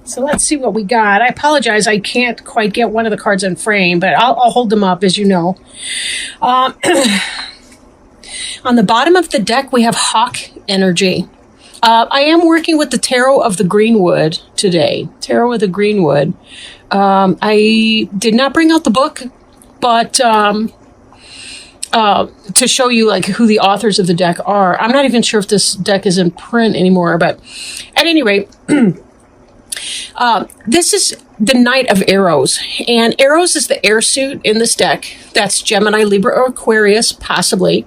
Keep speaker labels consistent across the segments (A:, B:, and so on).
A: So let's see what we got. I apologize. I can't quite get one of the cards in frame, but I'll hold them up, as you know. On the bottom of the deck, we have Hawk energy. I am working with the Tarot of the Greenwood today. Tarot of the Greenwood. I did not bring out the book, but to show you like who the authors of the deck are. I'm not even sure if this deck is in print anymore, but at any rate, this is the Knight of Arrows, and Arrows is the air suit in this deck. That's Gemini, Libra, or Aquarius, possibly.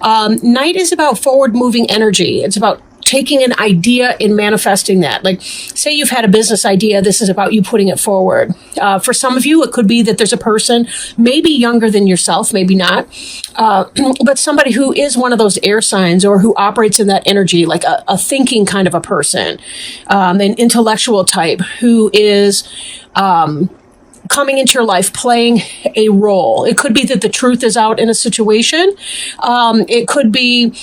A: Knight is about forward-moving energy. It's about taking an idea and manifesting that. Like, say you've had a business idea, this is about you putting it forward. For some of you, it could be that there's a person, maybe younger than yourself, maybe not, but somebody who is one of those air signs or who operates in that energy, like a thinking kind of a person, an intellectual type who is coming into your life, playing a role. It could be that the truth is out in a situation. It could be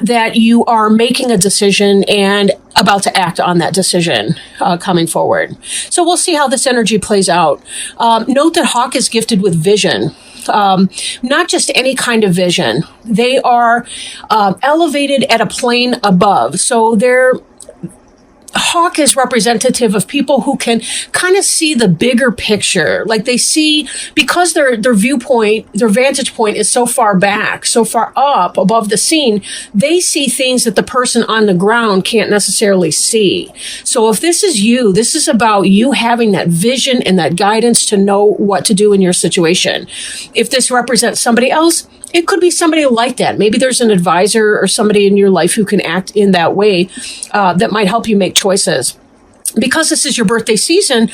A: that you are making a decision and about to act on that decision coming forward. So we'll see how this energy plays out. Note that Hawk is gifted with vision. Not just any kind of vision. They are elevated at a plane above. So Hawk is representative of people who can kind of see the bigger picture. Like they see, because their viewpoint, their vantage point is so far back, so far up above the scene, they see things that the person on the ground can't necessarily see. So if this is you, this is about you having that vision and that guidance to know what to do in your situation. If this represents somebody else, it could be somebody like that. Maybe there's an advisor or somebody in your life who can act in that way that might help you make choices. Because this is your birthday season,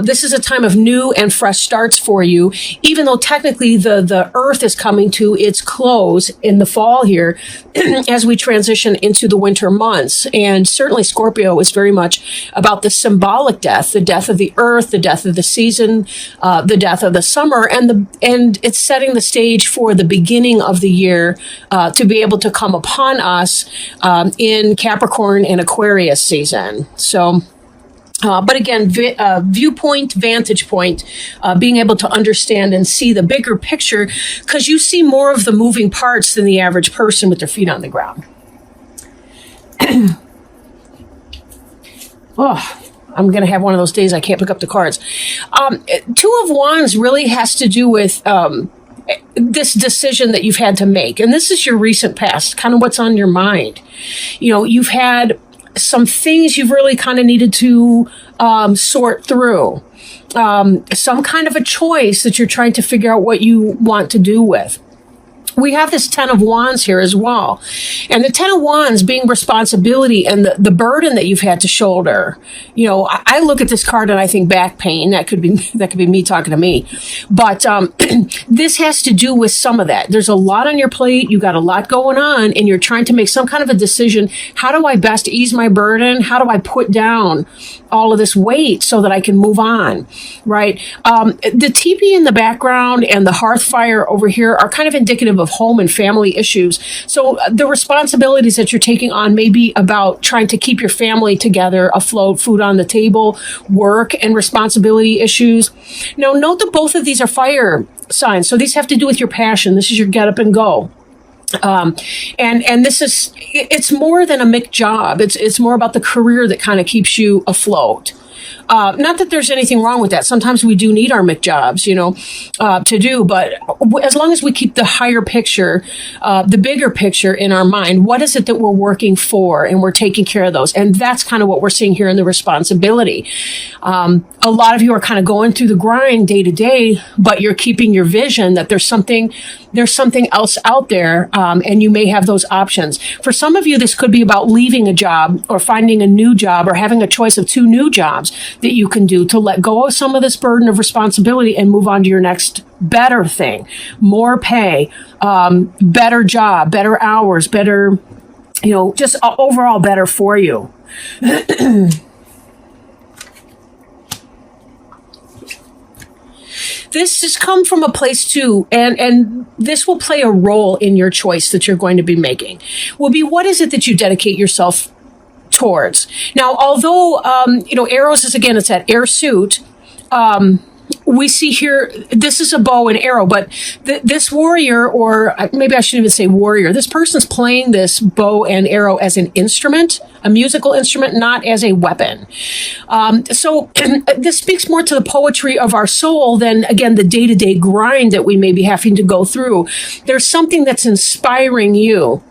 A: this is a time of new and fresh starts for you, even though technically the earth is coming to its close in the fall here as we transition into the winter months. And certainly Scorpio is very much about the symbolic death, the death of the earth, the death of the season, the death of the summer, and it's setting the stage for the beginning of the year to be able to come upon us in Capricorn and Aquarius season. So but again, viewpoint, vantage point, being able to understand and see the bigger picture, because you see more of the moving parts than the average person with their feet on the ground. Oh, I'm going to have one of those days I can't pick up the cards. Two of Wands really has to do with this decision that you've had to make. And this is your recent past, kind of what's on your mind. You know, you've had some things you've really kind of needed to sort through. Some kind of a choice that you're trying to figure out what you want to do with. We have this Ten of Wands here as well. And the Ten of Wands being responsibility and the burden that you've had to shoulder. You know, I look at this card and I think back pain. That could be me talking to me. But this has to do with some of that. There's a lot on your plate. You got a lot going on and you're trying to make some kind of a decision. How do I best ease my burden? How do I put down all of this weight so that I can move on, right? The teepee in the background and the hearth fire over here are kind of indicative of home and family issues. So the responsibilities that you're taking on may be about trying to keep your family together, afloat, food on the table, work and responsibility issues. Now, note that both of these are fire signs. So these have to do with your passion. This is your get up and go. And this is, it's more than a MIC job. It's more about the career that kind of keeps you afloat. Not that there's anything wrong with that. Sometimes we do need our MIC jobs, to do. But as long as we keep the higher picture, the bigger picture in our mind, what is it that we're working for? And we're taking care of those. And that's kind of what we're seeing here in the responsibility. A lot of you are kind of going through the grind day to day, but you're keeping your vision that there's something else out there, and you may have those options. For some of you, this could be about leaving a job or finding a new job or having a choice of two new jobs that you can do to let go of some of this burden of responsibility and move on to your next better thing, more pay, better job, better hours, better, just overall better for you. This has come from a place too, and this will play a role in your choice that you're going to be making. Will be, what is it that you dedicate yourself towards. Now, although, arrows is, again, it's that air suit. We see here, this is a bow and arrow, but this warrior, or maybe I shouldn't even say warrior, this person's playing this bow and arrow as an instrument, a musical instrument, not as a weapon. So this speaks more to the poetry of our soul than, again, the day-to-day grind that we may be having to go through. There's something that's inspiring you.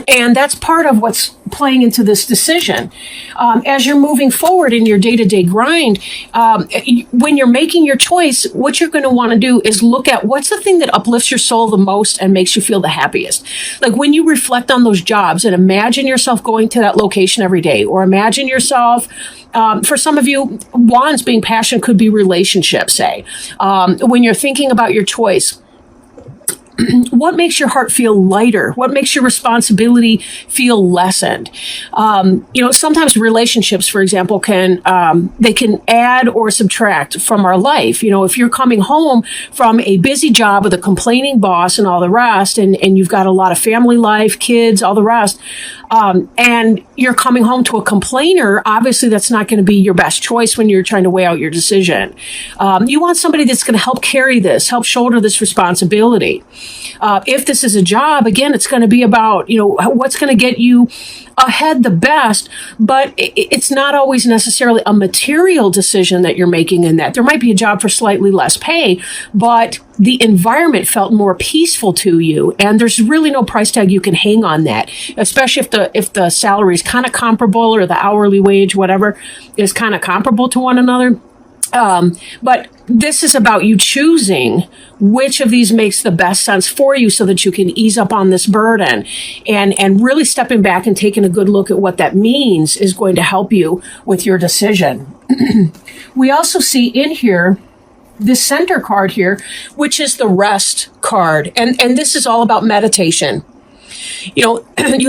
A: And that's part of what's playing into this decision. As you're moving forward in your day-to-day grind, when you're making your choice, what you're going to want to do is look at what's the thing that uplifts your soul the most and makes you feel the happiest. Like when you reflect on those jobs and imagine yourself going to that location every day, or imagine yourself, for some of you, wands being passion could be relationships, say. When you're thinking about your choice, what makes your heart feel lighter? What makes your responsibility feel lessened? Sometimes relationships, for example, they can add or subtract from our life. If you're coming home from a busy job with a complaining boss and all the rest, and you've got a lot of family life, kids, all the rest, and you're coming home to a complainer, obviously that's not going to be your best choice when you're trying to weigh out your decision. You want somebody that's going to help carry this, help shoulder this responsibility. If this is a job, again, it's going to be about, what's going to get you ahead the best, but it's not always necessarily a material decision that you're making in that. There might be a job for slightly less pay, but the environment felt more peaceful to you, and there's really no price tag you can hang on that, especially if the salary is kind of comparable, or the hourly wage, whatever, is kind of comparable to one another. But this is about you choosing which of these makes the best sense for you so that you can ease up on this burden, and really stepping back and taking a good look at what that means is going to help you with your decision. We also see in here this center card here, which is the rest card. And this is all about meditation. You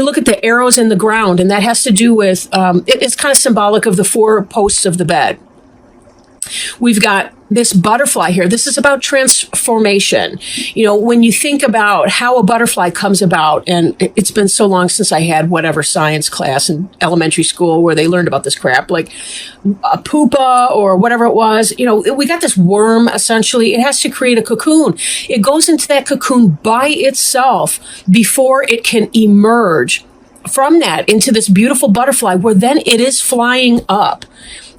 A: look at the arrows in the ground, and that has to do with, it's kind of symbolic of the 4 posts of the bed. We've got this butterfly here. This is about transformation. When you think about how a butterfly comes about, and it's been so long since I had whatever science class in elementary school where they learned about this crap, like a pupa or whatever it was. We got this worm, essentially. It has to create a cocoon. It goes into that cocoon by itself before it can emerge from that into this beautiful butterfly, where then it is flying up.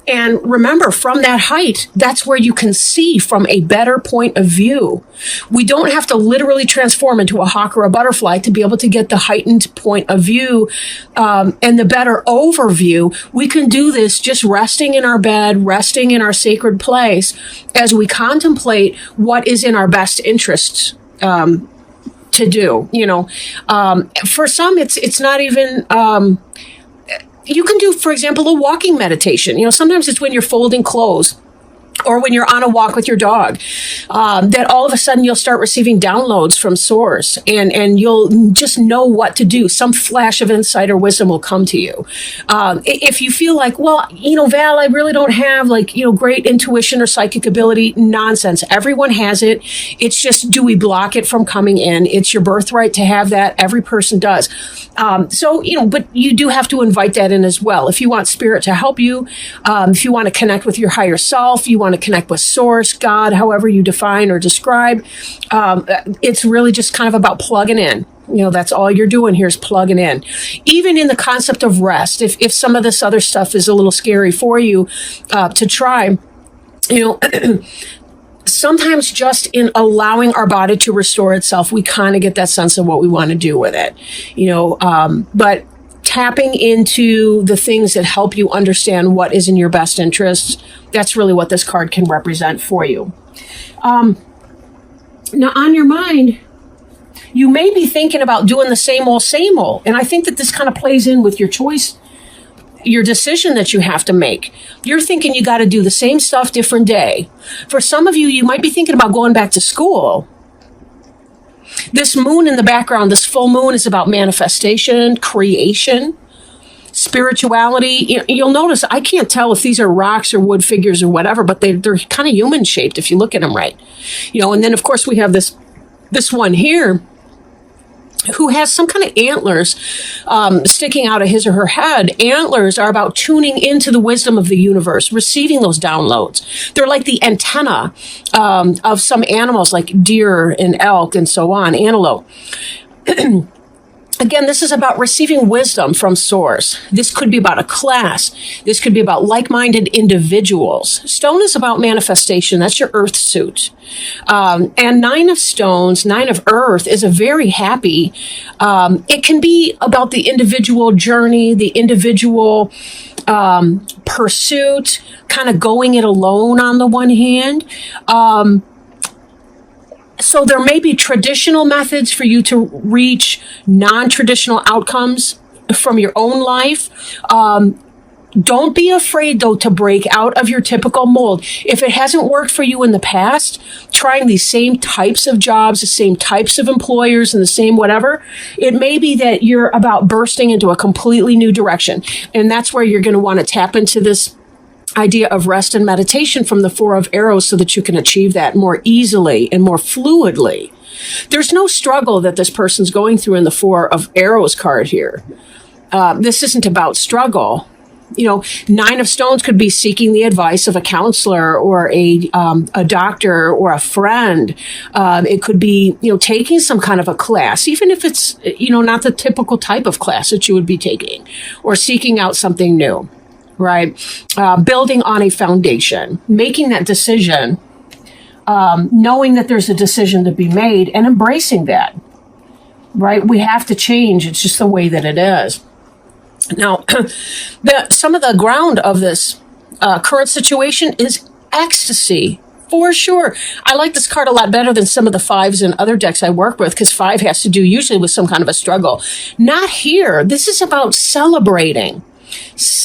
A: And remember, from that height, that's where you can see from a better point of view. We don't have to literally transform into a hawk or a butterfly to be able to get the heightened point of view and the better overview. We can do this just resting in our bed, resting in our sacred place, as we contemplate what is in our best interests to do. For some, it's not even... You can do, for example, a walking meditation. Sometimes it's when you're folding clothes, or when you're on a walk with your dog, that all of a sudden you'll start receiving downloads from source, and you'll just know what to do. Some flash of insight or wisdom will come to you. If you feel like, Val, I really don't have great intuition or psychic ability, nonsense. Everyone has it. It's just, do we block it from coming in? It's your birthright to have that. Every person does. But you do have to invite that in as well. If you want spirit to help you, if you want to connect with your higher self, you want to connect with source, God, however you define or describe, it's really just kind of about plugging in. That's all you're doing here is plugging in. Even in the concept of rest, if some of this other stuff is a little scary for you to try, sometimes just in allowing our body to restore itself, we kind of get that sense of what we want to do with it. But tapping into the things that help you understand what is in your best interests, that's really what this card can represent for you. Now, on your mind, you may be thinking about doing the same old. And I think that this kind of plays in with your choice, your decision that you have to make. You're thinking you got to do the same stuff, different day. For some of you, you might be thinking about going back to school. This moon in the background, this full moon, is about manifestation, creation, spirituality. You'll notice I can't tell if these are rocks or wood figures or whatever, but they're kind of human shaped if you look at them right. And then of course we have this one here. who has some kind of antlers sticking out of his or her head. Antlers are about tuning into the wisdom of the universe, receiving those downloads. They're like the antenna of some animals like deer and elk and so on, antelope. Again, this is about receiving wisdom from source. This could be about a class. This could be about like-minded individuals. Stone is about manifestation. That's your earth suit. And 9 of stones, 9 of earth is a very happy, it can be about the individual journey, the individual pursuit, kind of going it alone on the one hand. So there may be traditional methods for you to reach non-traditional outcomes from your own life. Don't be afraid, though, to break out of your typical mold. If it hasn't worked for you in the past, trying these same types of jobs, the same types of employers, and the same whatever, it may be that you're about bursting into a completely new direction. And that's where you're going to want to tap into this idea of rest and meditation from the 4 of arrows so that you can achieve that more easily and more fluidly. There's no struggle that this person's going through in the 4 of arrows card here. This isn't about struggle. 9 of stones could be seeking the advice of a counselor or a doctor or a friend. It could be, taking some kind of a class, even if it's, not the typical type of class that you would be taking, or seeking out something new. Right? Building on a foundation, making that decision, knowing that there's a decision to be made and embracing that, right? We have to change. It's just the way that it is. Now, some of the ground of this current situation is ecstasy. For sure. I like this card a lot better than some of the 5s in other decks I work with, because 5 has to do usually with some kind of a struggle. Not here. This is about celebrating. This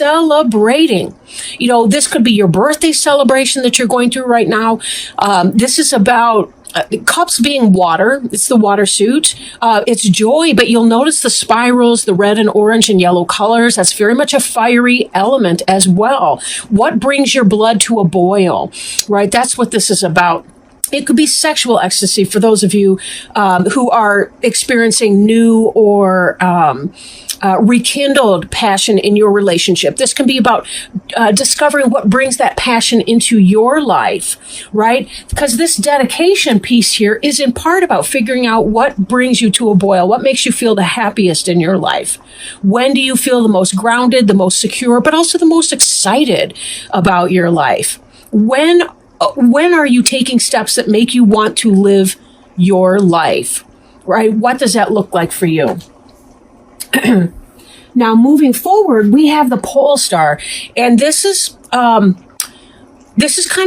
A: could be your birthday celebration that you're going through right now. This is about cups being water. It's the water suit. It's joy, but you'll notice the spirals, the red and orange and yellow colors. That's very much a fiery element as well. What brings your blood to a boil, right? That's what this is about. It could be sexual ecstasy for those of you who are experiencing new or rekindled passion in your relationship. This can be about discovering what brings that passion into your life, right? Because this dedication piece here is in part about figuring out what brings you to a boil, what makes you feel the happiest in your life. When do you feel the most grounded, the most secure, but also the most excited about your life? When are you taking steps that make you want to live your life, right? What does that look like for you? Now, moving forward, we have the pole star, and this is kind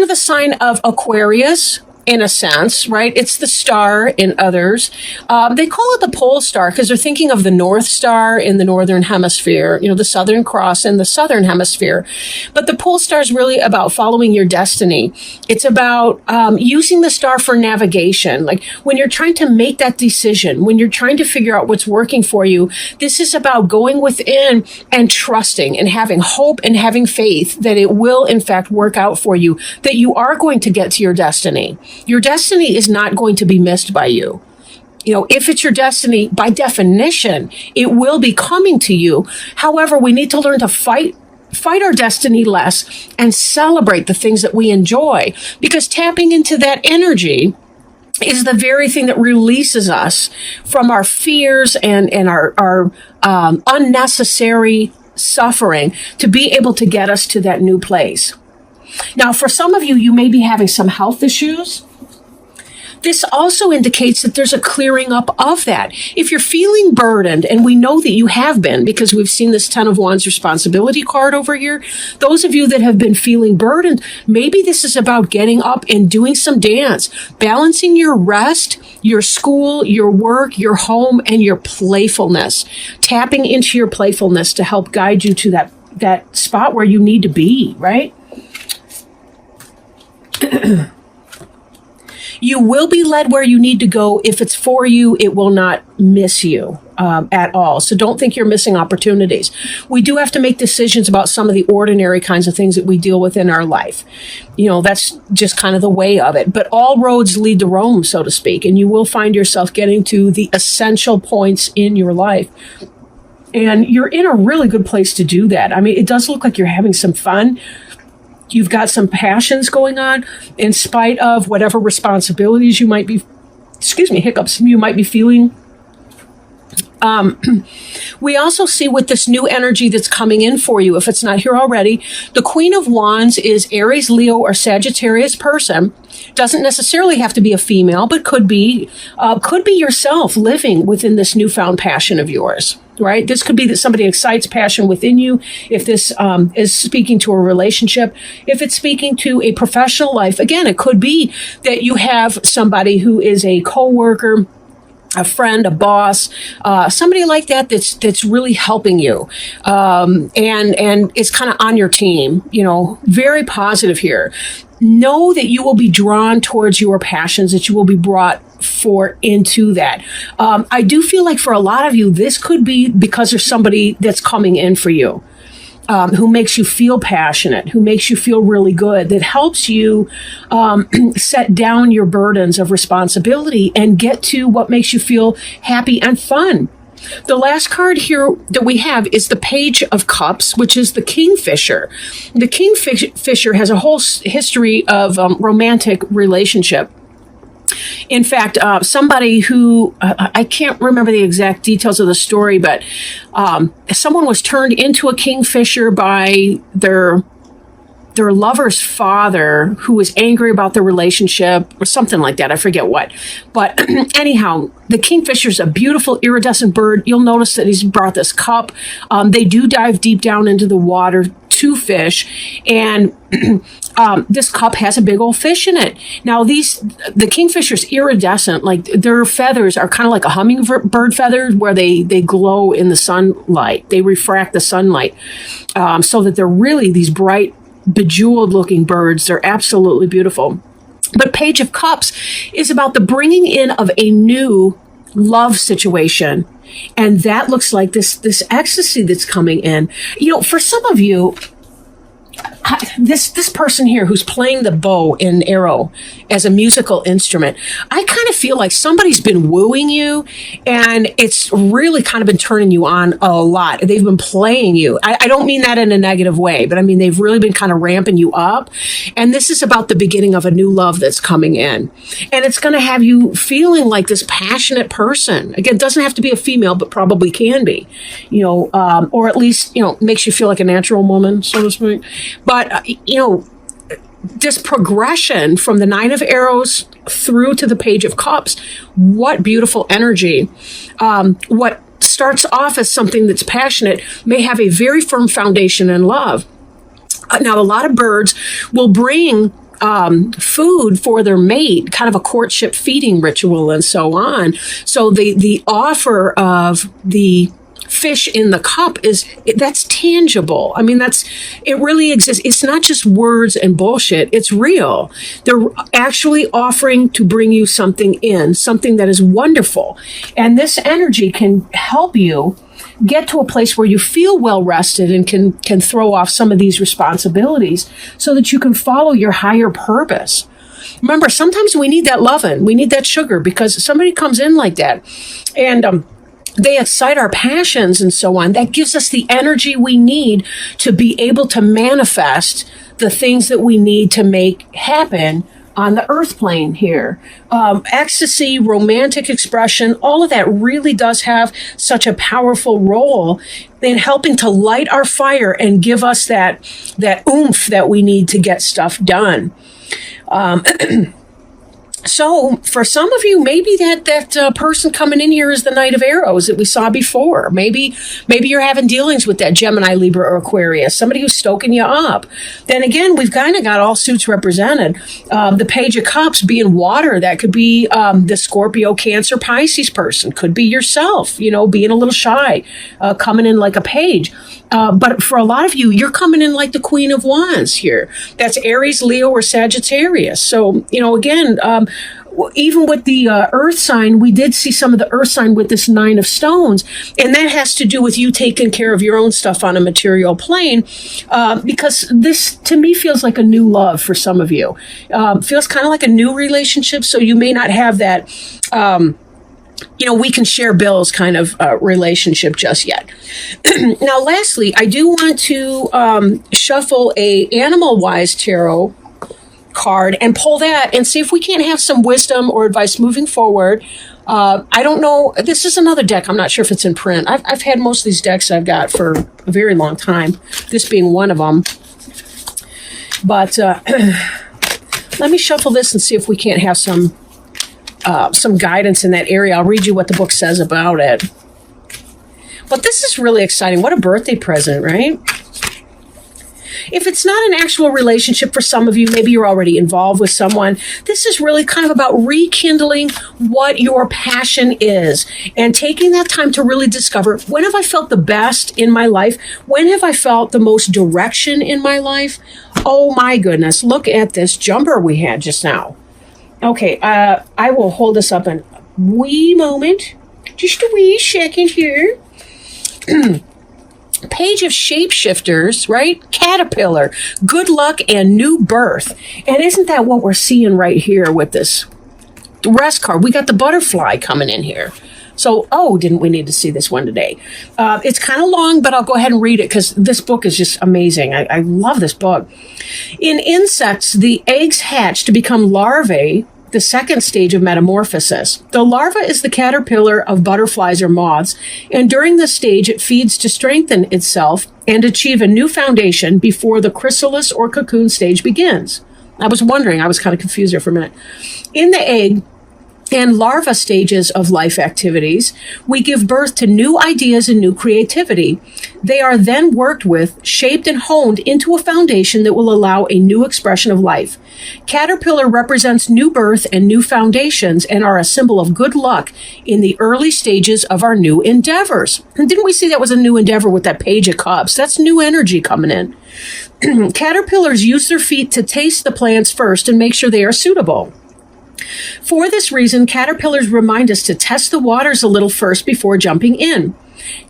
A: of the sign of Aquarius, in a sense, right? It's the star in others. They call it the pole star because they're thinking of the North Star in the Northern Hemisphere, the Southern Cross in the Southern Hemisphere. But the pole star is really about following your destiny. It's about using the star for navigation. Like when you're trying to make that decision, when you're trying to figure out what's working for you, this is about going within and trusting and having hope and having faith that it will, in fact, work out for you, that you are going to get to your destiny. Your destiny is not going to be missed by you. If it's your destiny, by definition, it will be coming to you. However, we need to learn to fight our destiny less and celebrate the things that we enjoy, because tapping into that energy is the very thing that releases us from our fears and our unnecessary suffering to be able to get us to that new place. Now, for some of you, you may be having some health issues. This also indicates that there's a clearing up of that. If you're feeling burdened, and we know that you have been because we've seen this 10 of Wands responsibility card over here, those of you that have been feeling burdened, maybe this is about getting up and doing some dance, balancing your rest, your school, your work, your home, and your playfulness, tapping into your playfulness to help guide you to that spot where you need to be, right? You will be led where you need to go. If it's for you, it will not miss you at all. So don't think you're missing opportunities. We do have to make decisions about some of the ordinary kinds of things that we deal with in our life. That's just kind of the way of it. But all roads lead to Rome, so to speak, and you will find yourself getting to the essential points in your life. And you're in a really good place to do that. I mean, it does look like you're having some fun. You've got some passions going on in spite of whatever responsibilities you might be, hiccups you might be feeling. We also see with this new energy that's coming in for you, if it's not here already, the Queen of Wands is Aries, Leo, or Sagittarius person. Doesn't necessarily have to be a female, but could be yourself living within this newfound passion of yours, right? This could be that somebody excites passion within you. If this is speaking to a relationship, if it's speaking to a professional life, again, it could be that you have somebody who is a coworker, a friend, a boss, somebody like that's really helping you, and is kind of on your team. Very positive here. Know that you will be drawn towards your passions, that you will be brought into that. I do feel like for a lot of you, this could be because there's somebody that's coming in for you. Who makes you feel passionate, who makes you feel really good, that helps you set down your burdens of responsibility and get to what makes you feel happy and fun. The last card here that we have is the Page of Cups, which is the Kingfisher. The Kingfisher has a whole history of romantic relationship. In fact, somebody who, I can't remember the exact details of the story, but someone was turned into a kingfisher by their lover's father, who was angry about the relationship or something like that. I forget what. But anyhow, the kingfisher is a beautiful iridescent bird. You'll notice that he's brought this cup. They do dive deep down into the water to fish, and this cup has a big old fish in it. Now, the kingfisher's iridescent, like their feathers are kind of like a hummingbird feather, where they glow in the sunlight. They refract the sunlight, so that they're really these bright, bejeweled looking birds. They're absolutely beautiful. But Page of Cups is about the bringing in of a new love situation. And that looks like this ecstasy that's coming in. For some of you, this person here who's playing the bow and arrow as a musical instrument, I kind of feel like somebody's been wooing you, and it's really kind of been turning you on a lot. They've been playing you. I don't mean that in a negative way, but I mean they've really been kind of ramping you up. And this is about the beginning of a new love that's coming in. And it's going to have you feeling like this passionate person. Again, it doesn't have to be a female, but probably can be, or at least, makes you feel like a natural woman, so to speak. But, this progression from the Nine of Arrows through to the Page of Cups, what beautiful energy. What starts off as something that's passionate may have a very firm foundation in love. Now, a lot of birds will bring food for their mate, kind of a courtship feeding ritual and so on. So the offer of the fish in the cup that's tangible. I mean, it really exists. It's not just words and bullshit. It's real. They're actually offering to bring you something that is wonderful. And this energy can help you get to a place where you feel well rested and can throw off some of these responsibilities so that you can follow your higher purpose. Remember, sometimes we need that loving. We need that sugar, because somebody comes in like that and they excite our passions and so on. That gives us the energy we need to be able to manifest the things that we need to make happen on the earth plane here. Ecstasy, romantic expression, all of that really does have such a powerful role in helping to light our fire and give us that oomph that we need to get stuff done. So for some of you, maybe that person coming in here is the Knight of Arrows that we saw before. Maybe you're having dealings with that Gemini, Libra, or Aquarius, somebody who's stoking you up. Then again, we've kind of got all suits represented. The Page of Cups being water, that could be the Scorpio, Cancer, Pisces person. Could be yourself, being a little shy, coming in like a page. But for a lot of you, you're coming in like the Queen of Wands here. That's Aries, Leo, or Sagittarius. So, again, even with the earth sign, we did see some of the earth sign with this 9 of stones. And that has to do with you taking care of your own stuff on a material plane, because this, to me, feels like a new love for some of you. Feels kind of like a new relationship. So you may not have that, we can share bills kind of relationship just yet. Now, lastly, I do want to shuffle a Animal-Wise Tarot card and pull that and see if we can't have some wisdom or advice moving forward. I don't know. This is another deck. I'm not sure if it's in print. I've had most of these decks I've got for a very long time, this being one of them. But let me shuffle this and see if we can't have some guidance in that area. I'll read you what the book says about it. But this is really exciting. What a birthday present, right? If it's not an actual relationship for some of you, maybe you're already involved with someone, this is really kind of about rekindling what your passion is and taking that time to really discover, when have I felt the best in my life? When have I felt the most direction in my life? Oh my goodness, look at this jumper we had just now. Okay, I will hold this up in a wee moment. Just a wee second here. Page of Shapeshifters, right? Caterpillar, good luck and new birth. And isn't that what we're seeing right here with this rest card? We got the butterfly coming in here. So, didn't we need to see this one today? It's kind of long, but I'll go ahead and read it because this book is just amazing. I love this book. In insects, the eggs hatch to become larvae, the second stage of metamorphosis. The larva is the caterpillar of butterflies or moths, and during this stage, it feeds to strengthen itself and achieve a new foundation before the chrysalis or cocoon stage begins. I was wondering, I was kind of confused there for a minute. In the egg and larva stages of life activities, we give birth to new ideas and new creativity. They are then worked with, shaped, and honed into a foundation that will allow a new expression of life. Caterpillar represents new birth and new foundations and are a symbol of good luck in the early stages of our new endeavors. And didn't we see that was a new endeavor with that Page of Cups? That's new energy coming in. Caterpillars use their feet to taste the plants first and make sure they are suitable. For this reason, caterpillars remind us to test the waters a little first before jumping in.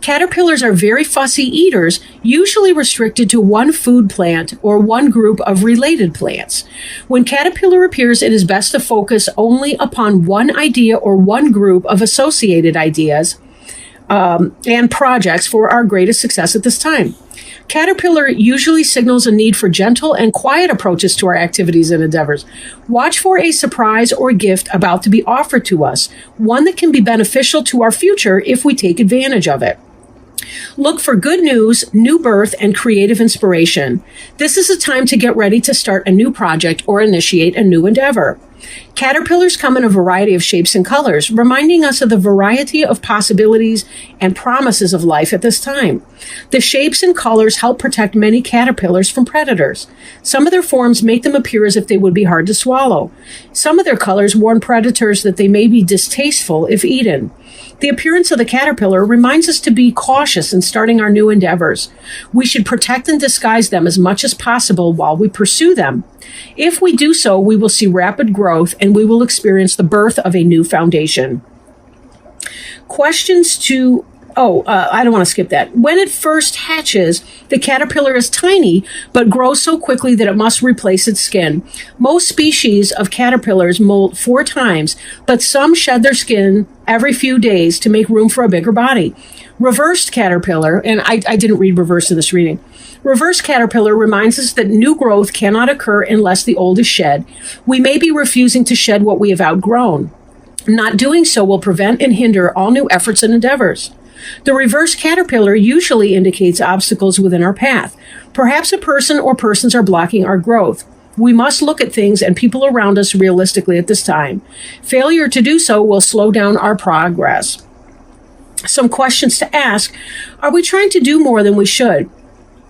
A: Caterpillars are very fussy eaters, usually restricted to one food plant or one group of related plants. When caterpillar appears, it is best to focus only upon one idea or one group of associated ideas and projects for our greatest success at this time. Caterpillar usually signals a need for gentle and quiet approaches to our activities and endeavors. Watch for a surprise or gift about to be offered to us, one that can be beneficial to our future if we take advantage of it. Look for good news, new birth, and creative inspiration. This is a time to get ready to start a new project or initiate a new endeavor. Caterpillars come in a variety of shapes and colors, reminding us of the variety of possibilities and promises of life at this time. The shapes and colors help protect many caterpillars from predators. Some of their forms make them appear as if they would be hard to swallow. Some of their colors warn predators that they may be distasteful if eaten. The appearance of the caterpillar reminds us to be cautious in starting our new endeavors. We should protect and disguise them as much as possible while we pursue them. If we do so, we will see rapid growth and we will experience the birth of a new foundation. Questions to... I don't want to skip that. When it first hatches, the caterpillar is tiny, but grows so quickly that it must replace its skin. Most species of caterpillars molt 4 times, but some shed their skin every few days to make room for a bigger body. Reversed caterpillar, and I didn't read reverse in this reading. Reverse caterpillar reminds us that new growth cannot occur unless the old is shed. We may be refusing to shed what we have outgrown. Not doing so will prevent and hinder all new efforts and endeavors. The reverse caterpillar usually indicates obstacles within our path. Perhaps a person or persons are blocking our growth. We must look at things and people around us realistically at this time. Failure to do so will slow down our progress. Some questions to ask. Are we trying to do more than we should?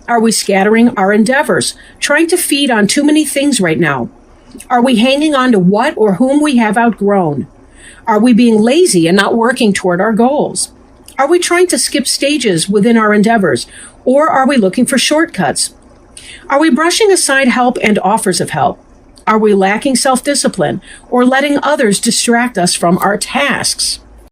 A: Are we scattering our endeavors, trying to feed on too many things right now? Are we hanging on to what or whom we have outgrown? Are we being lazy and not working toward our goals? Are we trying to skip stages within our endeavors, or are we looking for shortcuts? Are we brushing aside help and offers of help? Are we lacking self-discipline or letting others distract us from our tasks?